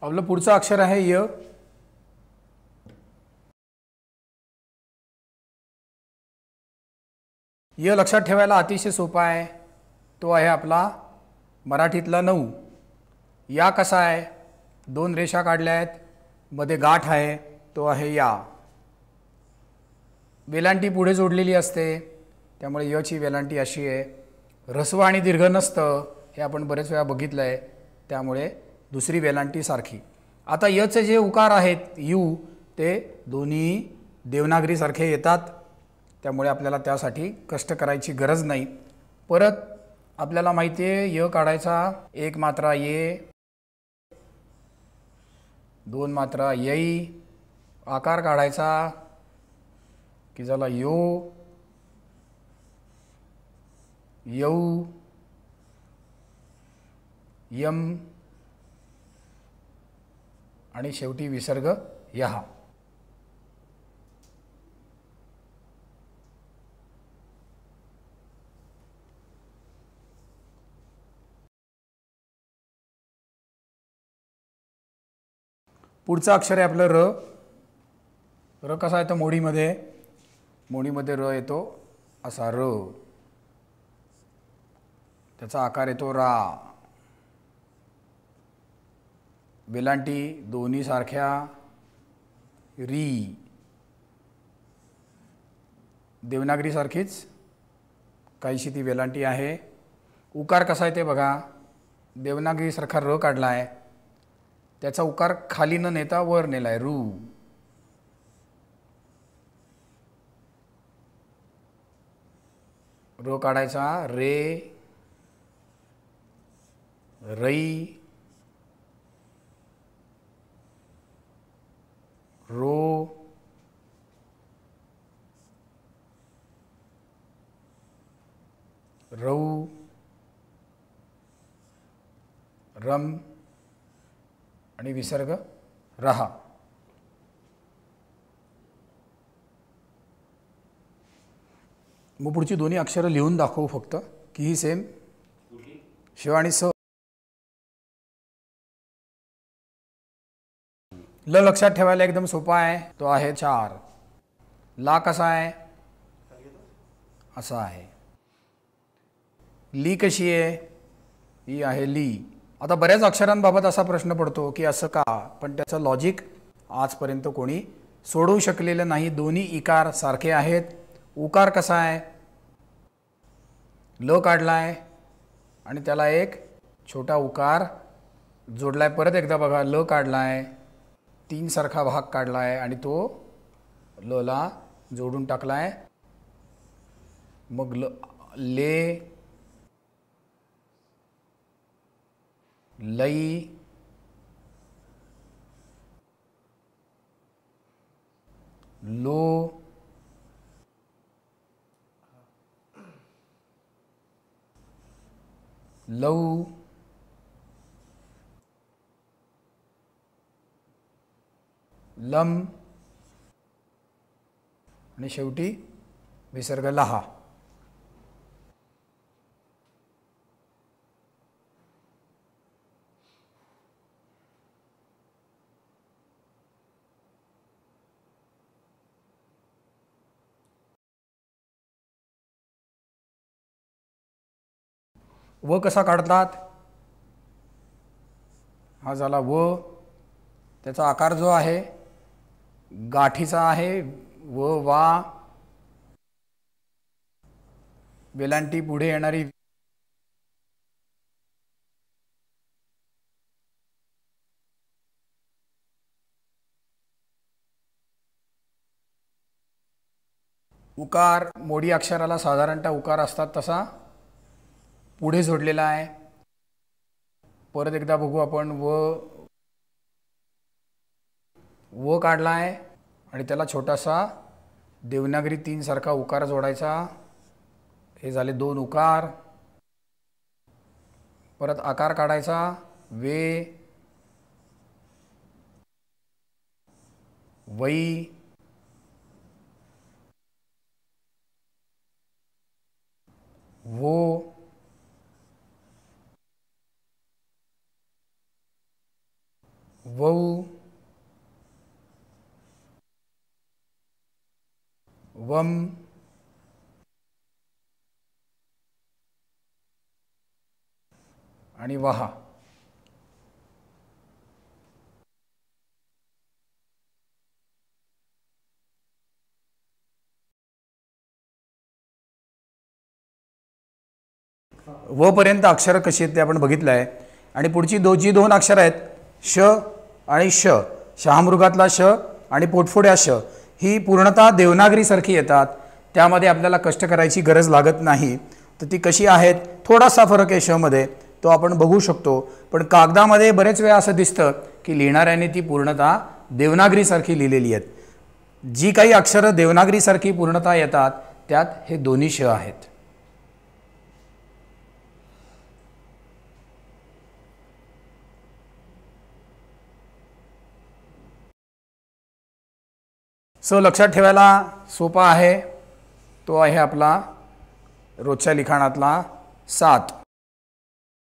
आपलं पुढचं अक्षर आहे य. य लक्षात ठेवायला अतिशय सोपा आहे. तो आहे आपला मराठीतला 9. या कसा आहे? 2 रेषा काढल्या आहेत, मध्ये गाठ आहे, तो आहे या. वेलांटी पुढे जोडलेली असते, त्यामुळे यची वेलांटी अशी आहे. ऱ्हस्व आणि दीर्घ नसतं, हे आपण बरेच वेळा बघितलं आहे, त्यामुळे दुसरी वेलांटी सारखी. आता यचे जे उकार आहेत यू, ते दोन्ही देवनागरीसारखे येतात, त्यामुळे आपल्याला त्यासाठी कष्ट करायची गरज नाही. परत आपल्याला माहिती आहे य काढायचा, 1 मात्रा ये, 2 मात्रा यई. आकार काढायचा की झाला यो, यऊ, यम आणि शेवटी विसर्ग यहा. पुढचं अक्षर आहे आपलं र. र कसा येतो मोडीमध्ये? मोडीमध्ये र येतो असा र. त्याचा आकार येतो रा. वेलांटी दोन्ही सारख्या री. देवनागरी सारखीच काहीशी ती वेलांटी आहे. उकार कसा आहे ते बघा. देवनागरी सारखा र काढला आहे, त्याचा उकार खाली न नेता वर नेलाय रू. र काढायचा रे, रई, रो, रऊ, रम आणि विसर्ग रहा. मग पुढची दोन्ही अक्षरं लिहून दाखवू फक्त की ही सेम. श आणि स. ल लक्षात ठेवायला एकदम सोपा आहे, तो आहे 4. ला कसा आहे? असा आहे. ली कशी आहे? ही आहे ली. आता बऱ्याच अक्षरांबाबत असा प्रश्न पडतो की असं का, पण त्याचं लॉजिक आजपर्यंत कोणी सोडवू शकलेलं नाही. दोन्ही इकार सारखे आहेत. उकार कसा आहे? ल काढलाय आणि त्याला एक छोटा उकार जोडलाय. परत एकदा बघा, ल काढलाय, 3 सारखा भाग काढलाय आणि तो ल ला जोडून टाकलाय. मग ले, लई, लो, लऊ, लम आणि शेवटी विसर्ग लहा. व कसा काढतात? हा झाला व. त्याचा आकार जो आहे गाठीचा आहे, व वा. वेलांटी पुढे येणारी उकार मोडी अक्षराला साधारणतः उकार असतात तसा पुढे जोडलेला आहे. परत एकदा बघू आपण. व काढला आहे आणि त्याला छोटासा देवनागरी 3 सारखा उकार जोडायचा. हे झाले 2 उकार. परत आकार काढायचा वे, वई, वो, व, वम, आणि वहा. व पर्यंत अक्षरं कशी आहेत ते आपण बघितलं आहे. आणि पुढची जी दोन अक्षरं आहेत श आणि श, शहामृगातला श आणि पोटफोड्या श, ही पूर्णतः देवनागरीसारखी येतात. त्यामध्ये आपल्याला कष्ट करायची गरज लागत नाही. तर ती कशी आहेत, थोडासा फरक आहे शमध्ये, तो आपण बघू शकतो. पण कागदामध्ये बरेच वेळा असं दिसतं की लिहिणाऱ्याने ती पूर्णतः देवनागरीसारखी लिहिलेली आहेत. जी काही अक्षरं देवनागरीसारखी पूर्णतः येतात त्यात हे दोन्ही श आहेत. लक्षात ठेवायला सोपा आहे. तो आहे आपला रोजच्या लिखाणातला 7.